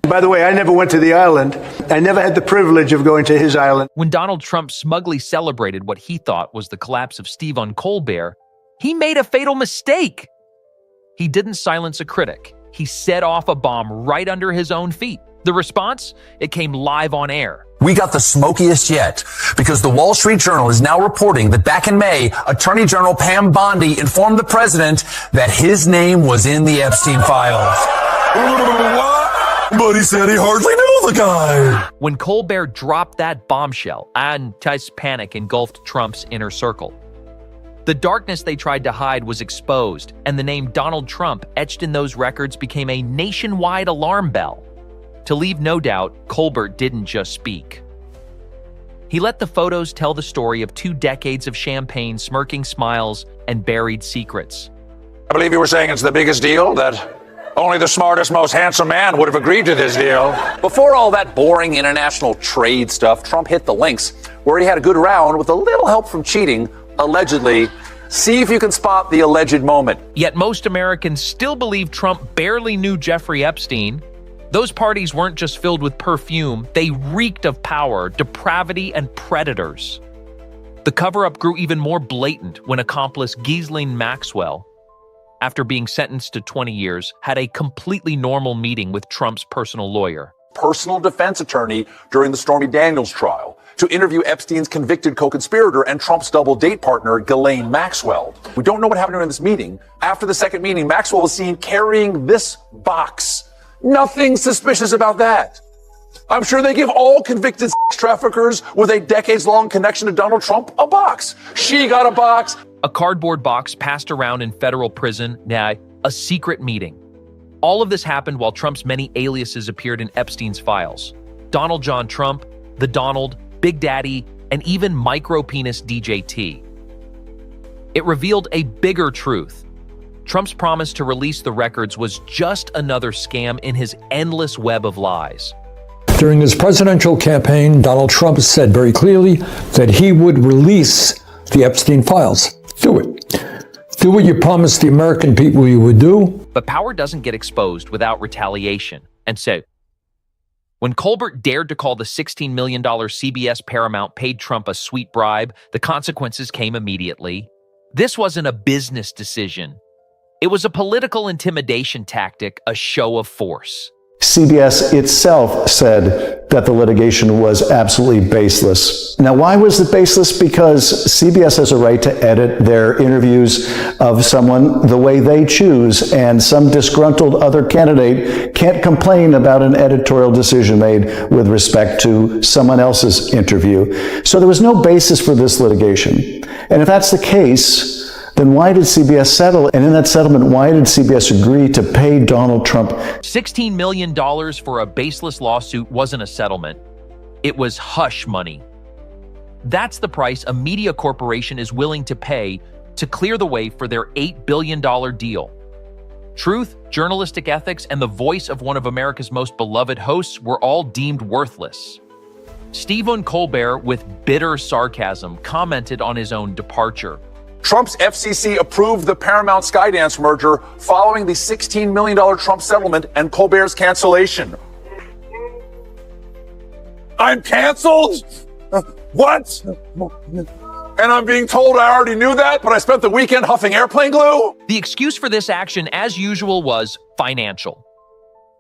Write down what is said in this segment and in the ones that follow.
By the way, I never went to the island. I never had the privilege of going to his island. When Donald Trump smugly celebrated what he thought was the collapse of Stephen Colbert, he made a fatal mistake. He didn't silence a critic. He set off a bomb right under his own feet. The response? It came live on air. We got the smokiest yet, because the Wall Street Journal is now reporting that back in May, Attorney General Pam Bondi informed the president that his name was in the Epstein files. But he said he hardly knew the guy. When Colbert dropped that bombshell, intense panic engulfed Trump's inner circle. The darkness they tried to hide was exposed, and the name Donald Trump etched in those records became a nationwide alarm bell. To leave no doubt, Colbert didn't just speak. He let the photos tell the story of 2 decades of champagne, smirking smiles, and buried secrets. I believe you were saying it's the biggest deal, that only the smartest, most handsome man would have agreed to this deal. Before all that boring international trade stuff, Trump hit the links where he had a good round with a little help from cheating, allegedly. See if you can spot the alleged moment. Yet most Americans still believe Trump barely knew Jeffrey Epstein. Those parties weren't just filled with perfume, they reeked of power, depravity, and predators. The cover-up grew even more blatant when accomplice Ghislaine Maxwell, after being sentenced to 20 years, had a completely normal meeting with Trump's personal lawyer. Personal defense attorney during the Stormy Daniels trial to interview Epstein's convicted co-conspirator and Trump's double date partner, Ghislaine Maxwell. We don't know what happened during this meeting. After the second meeting, Maxwell was seen carrying this box. Nothing suspicious about that. I'm sure they give all convicted sex traffickers with a decades-long connection to Donald Trump a box. She got a box. A cardboard box passed around in federal prison, a secret meeting. All of this happened while Trump's many aliases appeared in Epstein's files. Donald John Trump, the Donald, Big Daddy, and even micro-penis DJT. It revealed a bigger truth. Trump's promise to release the records was just another scam in his endless web of lies. During his presidential campaign, Donald Trump said very clearly that he would release the Epstein files. Do it. Do what you promised the American people you would do. But power doesn't get exposed without retaliation. And so, when Colbert dared to call the $16 million CBS Paramount paid Trump a sweet bribe, the consequences came immediately. This wasn't a business decision. It was a political intimidation tactic, a show of force. CBS itself said that the litigation was absolutely baseless. Now, why was it baseless? Because CBS has a right to edit their interviews of someone the way they choose, and some disgruntled other candidate can't complain about an editorial decision made with respect to someone else's interview. So there was no basis for this litigation. And if that's the case, then why did CBS settle? And in that settlement, why did CBS agree to pay Donald Trump $16 million for a baseless lawsuit wasn't a settlement. It was hush money. That's the price a media corporation is willing to pay to clear the way for their $8 billion deal. Truth, journalistic ethics, and the voice of one of America's most beloved hosts were all deemed worthless. Stephen Colbert, with bitter sarcasm, commented on his own departure. Trump's FCC approved the Paramount Skydance merger following the $16 million Trump settlement and Colbert's cancellation. I'm canceled? What? And I'm being told I already knew that, but I spent the weekend huffing airplane glue? The excuse for this action, as usual, was financial.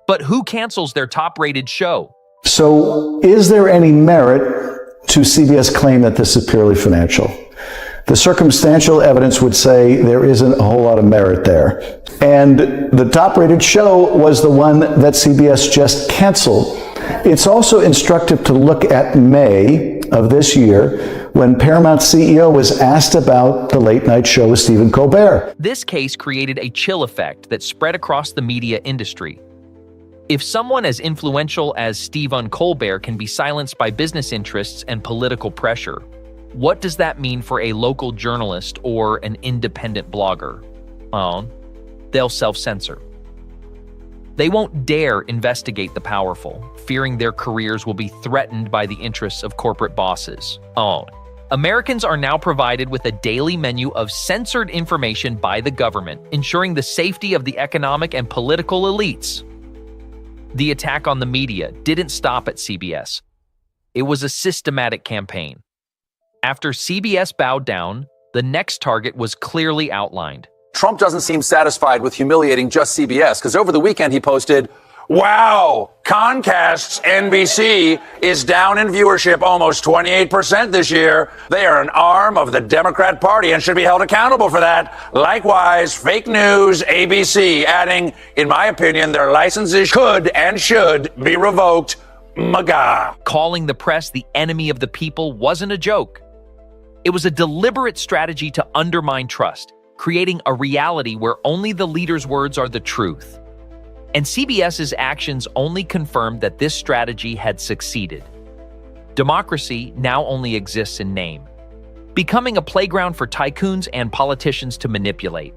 But who cancels their top-rated show? So is there any merit to CBS' claim that this is purely financial? The circumstantial evidence would say there isn't a whole lot of merit there. And the top-rated show was the one that CBS just canceled. It's also instructive to look at May of this year when Paramount CEO was asked about the late-night show with Stephen Colbert. This case created a chill effect that spread across the media industry. If someone as influential as Stephen Colbert can be silenced by business interests and political pressure, what does that mean for a local journalist or an independent blogger? They'll self-censor. They won't dare investigate the powerful, fearing their careers will be threatened by the interests of corporate bosses. Americans are now provided with a daily menu of censored information by the government, ensuring the safety of the economic and political elites. The attack on the media didn't stop at CBS. It was a systematic campaign. After CBS bowed down, the next target was clearly outlined. Trump doesn't seem satisfied with humiliating just CBS, because over the weekend he posted, "Wow, Comcast's NBC is down in viewership almost 28% this year. They are an arm of the Democrat Party and should be held accountable for that. Likewise, fake news, ABC," adding, "In my opinion, their licenses could and should be revoked. MAGA." Calling the press the enemy of the people wasn't a joke. It was a deliberate strategy to undermine trust, creating a reality where only the leader's words are the truth. And CBS's actions only confirmed that this strategy had succeeded. Democracy now only exists in name, becoming a playground for tycoons and politicians to manipulate.